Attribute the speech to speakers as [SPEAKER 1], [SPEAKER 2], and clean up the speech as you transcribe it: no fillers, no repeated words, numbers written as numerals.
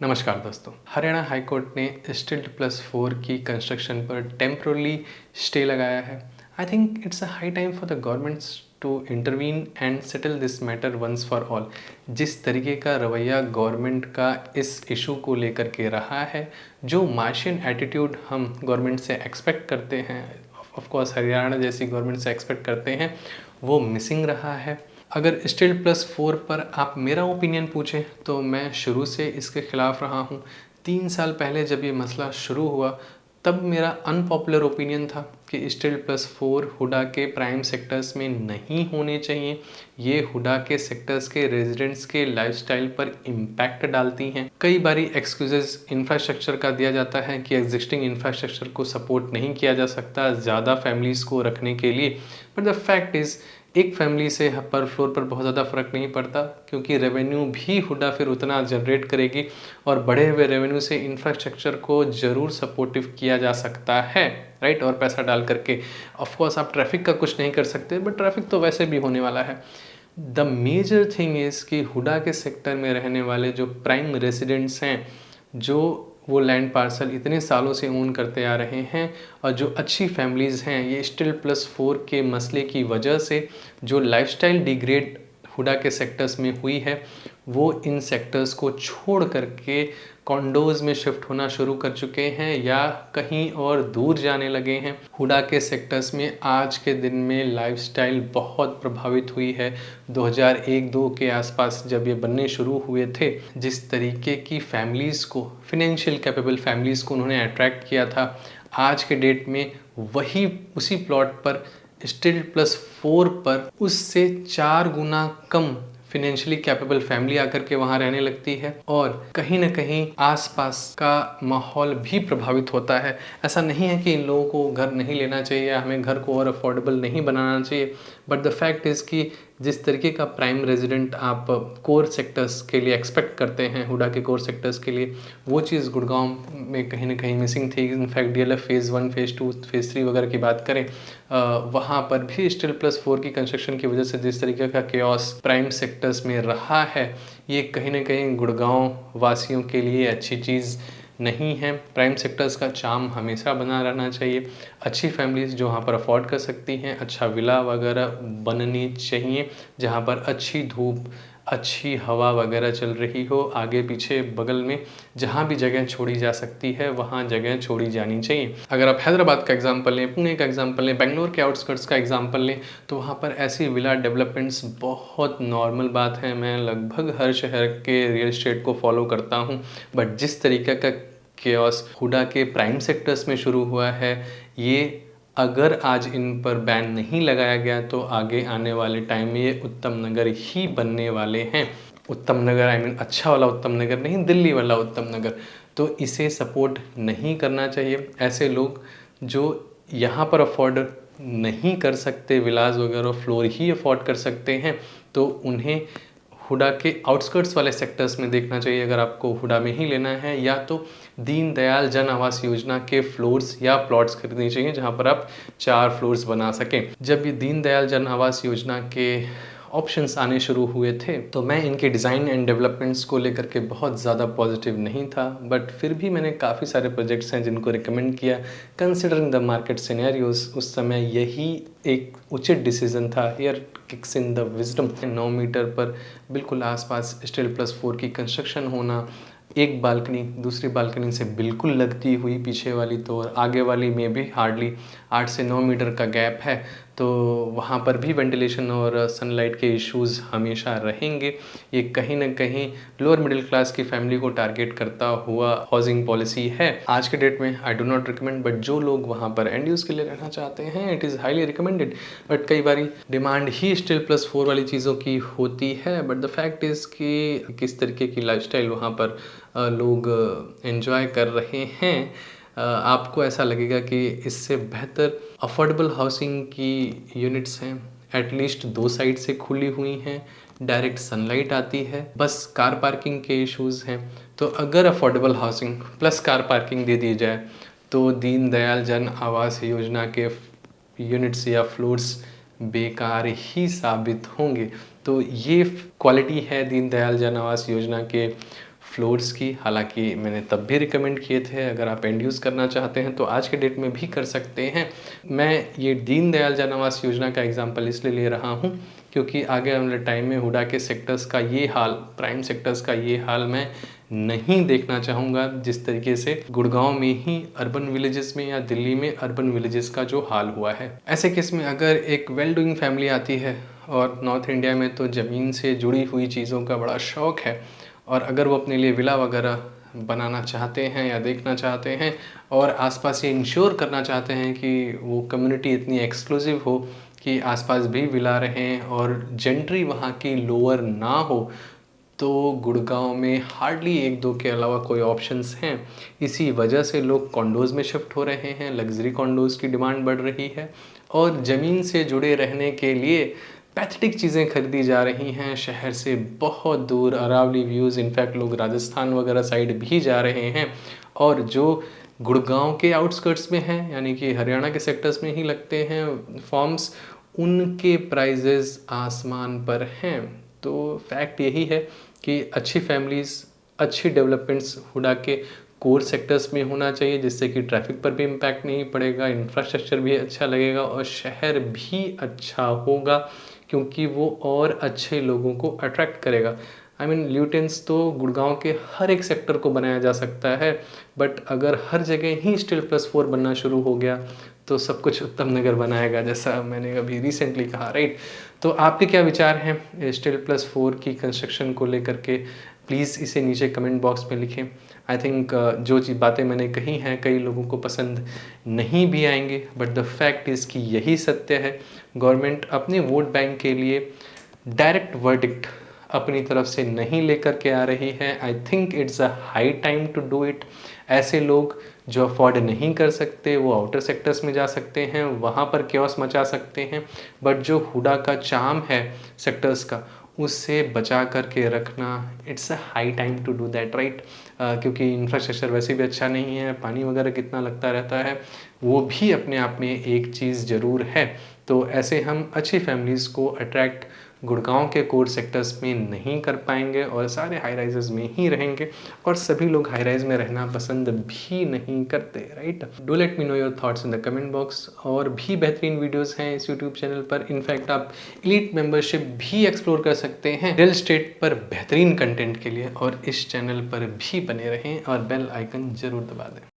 [SPEAKER 1] नमस्कार दोस्तों। Haryana high court ने स्टिल्ट प्लस 4 की कंस्ट्रक्शन पर टेम्पररी स्टे लगाया है। I think it's a high time for the governments to intervene and settle this matter once for all. जिस तरीके का रवैया गवर्नमेंट का इस इशू को लेकर के रहा है, जो मार्शियन एटीट्यूड हम गवर्नमेंट से एक्सपेक्ट करते हैं, ऑफ कोर्स हरियाणा जैसी गवर्नमेंट से एक्सपेक्ट करते हैं, वो मिसिंग रहा है। अगर स्टिल्ट प्लस 4 पर आप मेरा ओपिनियन पूछें तो मैं शुरू से इसके ख़िलाफ़ रहा हूँ। 3 साल पहले जब ये मसला शुरू हुआ तब मेरा अनपॉपुलर ओपिनियन था कि स्टिल्ट प्लस 4 हुडा के प्राइम सेक्टर्स में नहीं होने चाहिए। ये हुडा के सेक्टर्स के रेजिडेंट्स के लाइफस्टाइल पर इम्पैक्ट डालती हैं। कई बारी एक्सक्यूजेस इंफ्रास्ट्रक्चर का दिया जाता है कि एग्जिस्टिंग इंफ्रास्ट्रक्चर को सपोर्ट नहीं किया जा सकता ज़्यादा फैमिलीज़ को रखने के लिए, बट द फैक्ट इज़ एक फैमिली से पर फ्लोर पर बहुत ज़्यादा फ़र्क नहीं पड़ता, क्योंकि रेवेन्यू भी हुडा फिर उतना जनरेट करेगी और बढ़े हुए रेवेन्यू से इंफ्रास्ट्रक्चर को ज़रूर सपोर्टिव किया जा सकता है, राइट। और पैसा डाल करके ऑफ कोर्स आप ट्रैफिक का कुछ नहीं कर सकते, बट ट्रैफिक तो वैसे भी होने वाला है। द मेजर थिंग इज़ कि हुडा के सेक्टर में रहने वाले जो प्राइम रेसिडेंट्स हैं, जो वो लैंड पार्सल इतने सालों से ओन करते आ रहे हैं, और जो अच्छी फैमिलीज़ हैं, ये स्टिल्ट प्लस 4 के मसले की वजह से जो लाइफस्टाइल डिग्रेड हुडा के सेक्टर्स में हुई है, वो इन सेक्टर्स को छोड़ करके कॉन्डोज में शिफ्ट होना शुरू कर चुके हैं या कहीं और दूर जाने लगे हैं। हुडा के सेक्टर्स में आज के दिन में लाइफस्टाइल बहुत प्रभावित हुई है। 2001-2 के आसपास जब ये बनने शुरू हुए थे, जिस तरीके की फैमिलीज़ को, फिनेंशियल कैपेबल फैमिलीज़ को उन्होंने अट्रैक्ट किया था, आज के डेट में वही उसी प्लॉट पर स्टिल्ट प्लस 4 पर उससे 4 गुना कम फिनेंशियली कैपेबल फैमिली आकर के वहाँ रहने लगती है, और कहीं ना कहीं आसपास का माहौल भी प्रभावित होता है। ऐसा नहीं है कि इन लोगों को घर नहीं लेना चाहिए या हमें घर को और अफोर्डेबल नहीं बनाना चाहिए, बट द फैक्ट इज़ कि जिस तरीके का प्राइम रेजिडेंट आप कोर सेक्टर्स के लिए एक्सपेक्ट करते हैं, हुडा के कोर सेक्टर्स के लिए, वो चीज़ गुड़गांव में कहीं ना कहीं मिसिंग थी। In fact DLF phase 1, phase 2, phase 3 वगैरह की बात करें, वहाँ पर भी स्टिल्ट प्लस 4 की कंस्ट्रक्शन की वजह से जिस तरीके का केओस प्राइम सेक्टर्स में रहा है, ये कहीं ना कहीं गुड़गांव वासियों के लिए अच्छी चीज़ नहीं है। प्राइम सेक्टर्स का चार्म हमेशा बना रहना चाहिए। अच्छी फैमिलीज़ जो वहाँ पर अफोर्ड कर सकती हैं, अच्छा विला वगैरह बननी चाहिए जहाँ पर अच्छी धूप, अच्छी हवा वगैरह चल रही हो, आगे पीछे बगल में जहाँ भी जगह छोड़ी जा सकती है वहाँ जगह छोड़ी जानी चाहिए। अगर आप हैदराबाद का एग्जांपल लें, पुणे का एग्जांपल लें, बेंगलोर के आउटस्कर्ट्स का एग्जांपल लें, तो वहाँ पर ऐसी विला डेवलपमेंट्स बहुत नॉर्मल बात है। मैं लगभग हर शहर के रियल एस्टेट को फॉलो करता हूँ, बट जिस तरीके का केओस हुडा के प्राइम सेक्टर्स में शुरू हुआ है, ये अगर आज इन पर बैन नहीं लगाया गया तो आगे आने वाले टाइम में ये उत्तम नगर ही बनने वाले हैं। उत्तम नगर, आई मीन अच्छा वाला उत्तम नगर नहीं, दिल्ली वाला उत्तम नगर। तो इसे सपोर्ट नहीं करना चाहिए। ऐसे लोग जो यहाँ पर अफोर्ड नहीं कर सकते, विलास वगैरह फ्लोर ही अफोर्ड कर सकते हैं, तो उन्हें हुडा के आउटस्कर्ट्स वाले सेक्टर्स में देखना चाहिए। अगर आपको हुडा में ही लेना है, या तो दीनदयाल जन आवास योजना के फ्लोर्स या प्लॉट्स खरीदनी चाहिए जहां पर आप 4 फ्लोर्स बना सकें। जब ये दीनदयाल जन आवास योजना के ऑप्शंस आने शुरू हुए थे तो मैं इनके डिज़ाइन एंड डेवलपमेंट्स को लेकर के बहुत ज़्यादा पॉजिटिव नहीं था, बट फिर भी मैंने काफ़ी सारे प्रोजेक्ट्स हैं जिनको रिकमेंड किया कंसिडरिंग द मार्केट सिनेरियोज। उस समय यही एक उचित डिसीजन था। Air kicks in the wisdom. 9 metre पर बिल्कुल आसपास स्टिल्ट प्लस 4 की कंस्ट्रक्शन होना, एक बालकनी दूसरी बालकनी से बिल्कुल लगती हुई पीछे वाली, तो आगे वाली में भी हार्डली 8 से 9 मीटर का गैप है, तो वहाँ पर भी वेंटिलेशन और सनलाइट के इश्यूज़ हमेशा रहेंगे। ये कहीं ना कहीं लोअर मिडिल क्लास की फैमिली को टारगेट करता हुआ हाउसिंग पॉलिसी है। आज के डेट में I do not recommend, but जो लोग वहाँ पर एंड यूज़ के लिए रहना चाहते हैं, it is highly recommended. But कई बारी डिमांड ही स्टिल प्लस 4 वाली चीज़ों की होती है, बट द फैक्ट इज़ कि किस तरीके की लाइफस्टाइल वहाँ पर लोग एंजॉय कर रहे हैं, आपको ऐसा लगेगा कि इससे बेहतर अफोर्डेबल हाउसिंग की यूनिट्स हैं, एटलीस्ट 2 साइड से खुली हुई हैं, डायरेक्ट सनलाइट आती है, बस कार पार्किंग के इश्यूज़ हैं। तो अगर affordable housing plus car parking दे दी जाए तो दीनदयाल जन आवास योजना के यूनिट्स या फ्लोर्स बेकार ही साबित होंगे। तो ये क्वालिटी है दीनदयाल जन आवास योजना के फ्लोर्स की। हालांकि मैंने तब भी रिकमेंड किए थे, अगर आप एंड यूज़ करना चाहते हैं तो आज के डेट में भी कर सकते हैं। मैं ये दीनदयाल जन आवास योजना का एग्जांपल इसलिए ले रहा हूँ क्योंकि आगे वाले टाइम में हुडा के सेक्टर्स का ये हाल, प्राइम सेक्टर्स का ये हाल मैं नहीं देखना चाहूँगा जिस तरीके से गुड़गांव में ही अर्बन विलेजेस में या दिल्ली में अर्बन विलेजेस का जो हाल हुआ है। ऐसे केस में अगर एक वेल डूइंग फैमिली आती है और नॉर्थ इंडिया में तो ज़मीन से जुड़ी हुई चीज़ों का बड़ा शौक़ है, और अगर वो अपने लिए विला वगैरह बनाना चाहते हैं या देखना चाहते हैं और आसपास ये इंश्योर करना चाहते हैं कि वो कम्युनिटी इतनी एक्सक्लूसिव हो कि आसपास भी विला रहें और जेंट्री वहाँ की लोअर ना हो, तो गुड़गांव में हार्डली एक दो के अलावा कोई ऑप्शंस हैं। इसी वजह से लोग कॉन्डोज़ में शिफ्ट हो रहे हैं, लग्जरी कॉन्डोज़ की डिमांड बढ़ रही है और ज़मीन से जुड़े रहने के लिए पैथेटिक चीज़ें खरीदी जा रही हैं शहर से बहुत दूर, अरावली व्यूज़। इनफैक्ट लोग राजस्थान वगैरह साइड भी जा रहे हैं, और जो गुड़गांव के आउटस्कर्ट्स में हैं यानी कि हरियाणा के सेक्टर्स में ही लगते हैं फॉर्म्स, उनके प्राइजेज़ आसमान पर हैं। तो फैक्ट यही है कि अच्छी फैमिलीज़, अच्छी डेवलपमेंट्स हुडा के कोर सेक्टर्स में होना चाहिए, जिससे कि ट्रैफिक पर भी इम्पैक्ट नहीं पड़ेगा, इंफ्रास्ट्रक्चर भी अच्छा लगेगा और शहर भी अच्छा होगा क्योंकि वो और अच्छे लोगों को अट्रैक्ट करेगा। आई मीन ल्यूटेंस तो गुड़गांव के हर एक सेक्टर को बनाया जा सकता है, बट अगर हर जगह ही स्टील प्लस 4 बनना शुरू हो गया तो सब कुछ उत्तम नगर बनाएगा, जैसा मैंने अभी रिसेंटली कहा, राइट। तो आपके क्या विचार हैं स्टील प्लस 4 की कंस्ट्रक्शन को लेकर के? प्लीज़ इसे नीचे कमेंट बॉक्स में लिखें। आई थिंक जो बातें मैंने कही हैं कई लोगों को पसंद नहीं भी आएंगे, बट द फैक्ट इज़ कि यही सत्य है। गवर्नमेंट अपने वोट बैंक के लिए डायरेक्ट वर्डिक्ट अपनी तरफ से नहीं लेकर के आ रही है। I think it's a high time to do it. ऐसे लोग जो अफोर्ड नहीं कर सकते वो आउटर सेक्टर्स में जा सकते हैं, वहाँ पर क्योस मचा सकते हैं, बट जो हुडा का चार्म है सेक्टर्स का उससे बचा करके रखना, it's a high time to do that, right. क्योंकि इंफ्रास्ट्रक्चर वैसे भी अच्छा नहीं है, पानी वगैरह कितना लगता रहता है, वो भी अपने आप में एक चीज़ ज़रूर है। तो ऐसे हम अच्छी फैमिलीज़ को अट्रैक्ट गुड़गांव के कोर सेक्टर्स में नहीं कर पाएंगे और सारे हाई राइजेस में ही रहेंगे, और सभी लोग हाई राइज में रहना पसंद भी नहीं करते, right. Do let me know your thoughts in the comment box. और भी बेहतरीन वीडियोस हैं इस यूट्यूब चैनल पर। इनफैक्ट आप एलीट मेंबरशिप भी एक्सप्लोर कर सकते हैं रियल एस्टेट पर बेहतरीन कंटेंट के लिए, और इस चैनल पर भी बने रहें और बेल आइकन ज़रूर दबा दें।